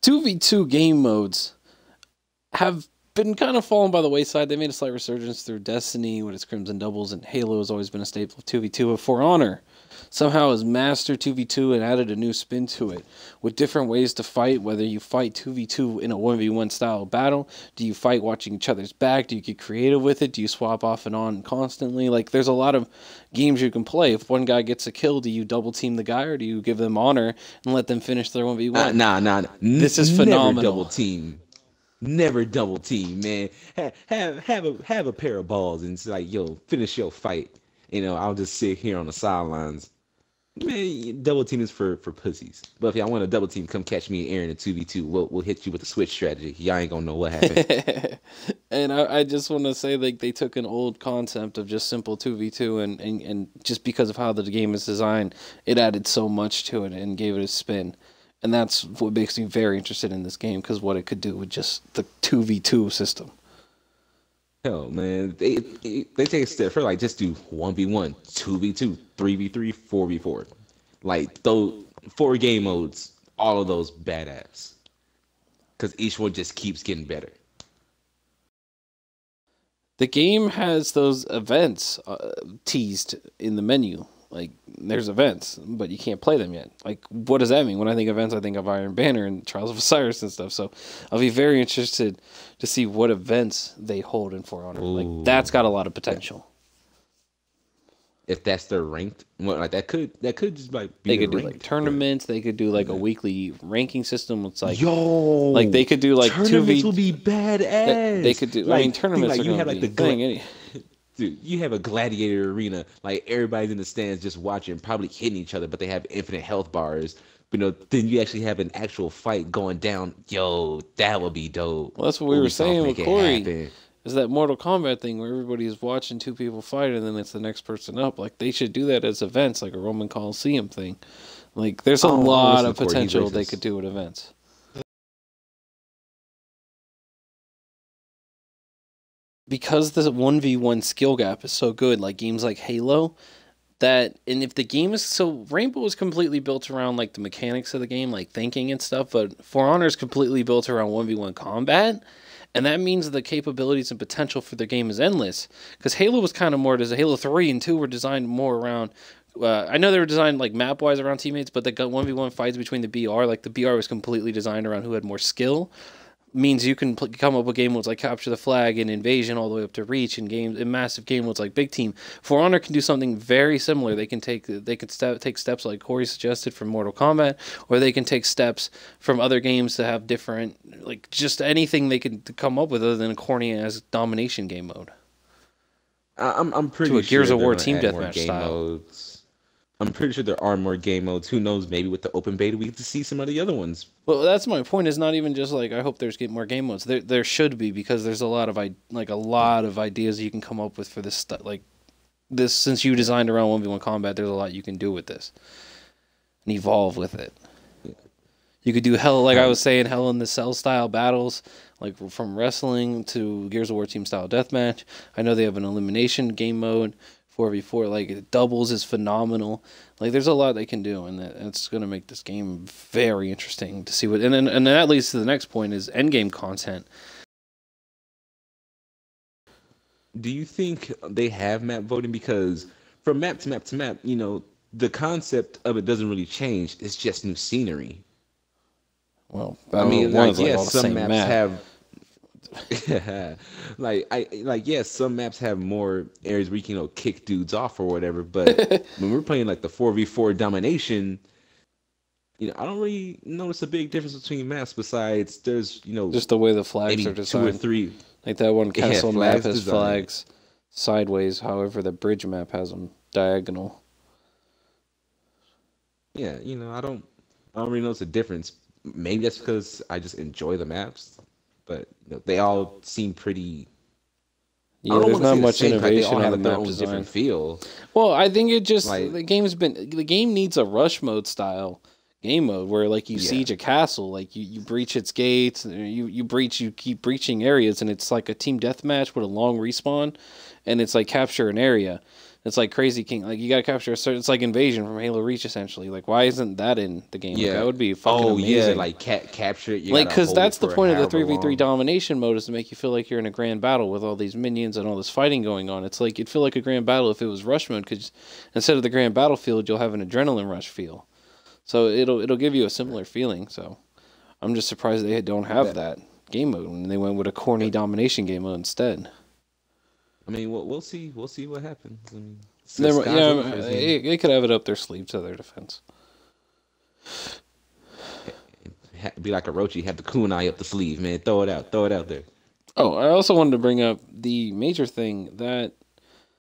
2v2 game modes have been kind of fallen by the wayside. They made a slight resurgence through Destiny with its Crimson Doubles, and Halo has always been a staple of 2v2. But For Honor somehow has mastered 2v2 and added a new spin to it with different ways to fight, whether you fight 2v2 in a 1v1 style battle, do you fight watching each other's back, do you get creative with it, do you swap off and on constantly? Like, there's a lot of games you can play. If one guy gets a kill, do you double team the guy, or do you give them honor and let them finish their 1v1? Nah. This is phenomenal. Never double team. Never double team, man. Have a pair of balls and it's like, yo, finish your fight. I'll just sit here on the sidelines. Man, double team is for pussies. But if y'all want a double team, come catch me and Aaron in 2v2. We'll hit you with the switch strategy. Y'all ain't gonna know what happened. And I just want to say, like, they took an old concept of just simple 2v2 and just because of how the game is designed, it added so much to it and gave it a spin. And that's what makes me very interested in this game, because what it could do with just the 2v2 system. Hell, man, they take a step further. Like, just do 1v1, 2v2, 3v3, 4v4. Like, those 4 game modes, all of those badass. Because each one just keeps getting better. The game has those events teased in the menu. Like, there's events, but you can't play them yet. Like, what does that mean? When I think events, I think of Iron Banner and Trials of Osiris and stuff. So I'll be very interested to see what events they hold in For Honor. Ooh. Like, that's got a lot of potential. If that's their ranked, well, like that could just like be they could do ranked, like tournaments. They could do like a weekly ranking system. It's like, like they could do like tournaments will be badass. They could do. Like, I mean, tournaments like are you have like the thing. Dude, you have a gladiator arena, like everybody's in the stands just watching, probably hitting each other, but they have infinite health bars. Then you actually have an actual fight going down. Yo, that would be dope. Well, that's what we were saying with Corey. Is that Mortal Kombat thing where everybody's watching 2 people fight and then it's the next person up? Like, they should do that as events, like a Roman Coliseum thing. Like, there's a lot of potential they could do at events. Because the 1v1 skill gap is so good, like games like Halo, and if the game is so, Rainbow is completely built around like the mechanics of the game, like thinking and stuff, but For Honor is completely built around 1v1 combat, and that means the capabilities and potential for the game is endless. Because Halo was kind of more, Halo 3 and 2 were designed more around, I know they were designed like map-wise around teammates, but the 1v1 fights between the BR, like the BR was completely designed around who had more skill. Means you can come up with game modes like Capture the Flag and Invasion all the way up to Reach, and massive game modes like Big Team. For Honor can do something very similar. They can take steps like Corey suggested from Mortal Kombat, or they can take steps from other games to have different, like, just anything they can come up with other than a corny as Domination game mode. I'm pretty to a sure Gears of War they're team gonna add more deathmatch game style. modes. I'm pretty sure there are more game modes. Who knows? Maybe with the open beta, we get to see some of the other ones. Well, that's my point. Is not even just like I hope there's more game modes. There should be, because there's a lot of ideas you can come up with for this stuff. Like this, since you designed around 1v1 combat, there's a lot you can do with this and evolve with it. Yeah. You could do Hell, like I was saying, Hell in the Cell style battles, like from wrestling to Gears of War team style deathmatch. I know they have an elimination game mode. 4v4, like doubles is phenomenal. Like there's a lot they can do, and it's going to make this game very interesting to see what. And that leads to the next point: is endgame content. Do you think they have map voting? Because from map to map to map, the concept of it doesn't really change. It's just new scenery. Well, I mean, like, yes, some maps have. Yes, some maps have more areas where you can kick dudes off or whatever, but when we're playing like the 4v4 domination, I don't really notice a big difference between maps besides there's just the way the flags are designed. 2 or 3, like that one castle map has design. Flags sideways, however the bridge map has them diagonal. Yeah, I don't really notice a difference. Maybe that's because I just enjoy the maps. But they all seem pretty. Yeah, there's not much innovation on the map design. Different feel. Well, I think it just the game needs a rush mode style game mode where like you siege a castle, like you breach its gates, you keep breaching areas, and it's like a team deathmatch with a long respawn, and it's like capture an area. It's like Crazy King. Like you got to capture a certain. It's like Invasion from Halo Reach, essentially. Like why isn't that in the game? Like, Yeah. that would be fucking Oh yeah, amazing. like capture it. You Like, gotta because hold it that's the for point of the however 3v3 long. domination mode is to make you feel like you're in a grand battle with all these minions and all this fighting going on. It's like, you'd feel like a grand battle if it was rush mode, because instead of the grand battlefield, you'll have an adrenaline rush feel. So it'll give you a similar feeling. So I'm just surprised they don't have that game mode and they went with a corny domination game mode instead. I mean, we'll see. We'll see what happens. I mean, They could have it up their sleeve to their defense. Be like Orochi, have the kunai up the sleeve, man. Throw it out there. Oh, I also wanted to bring up the major thing that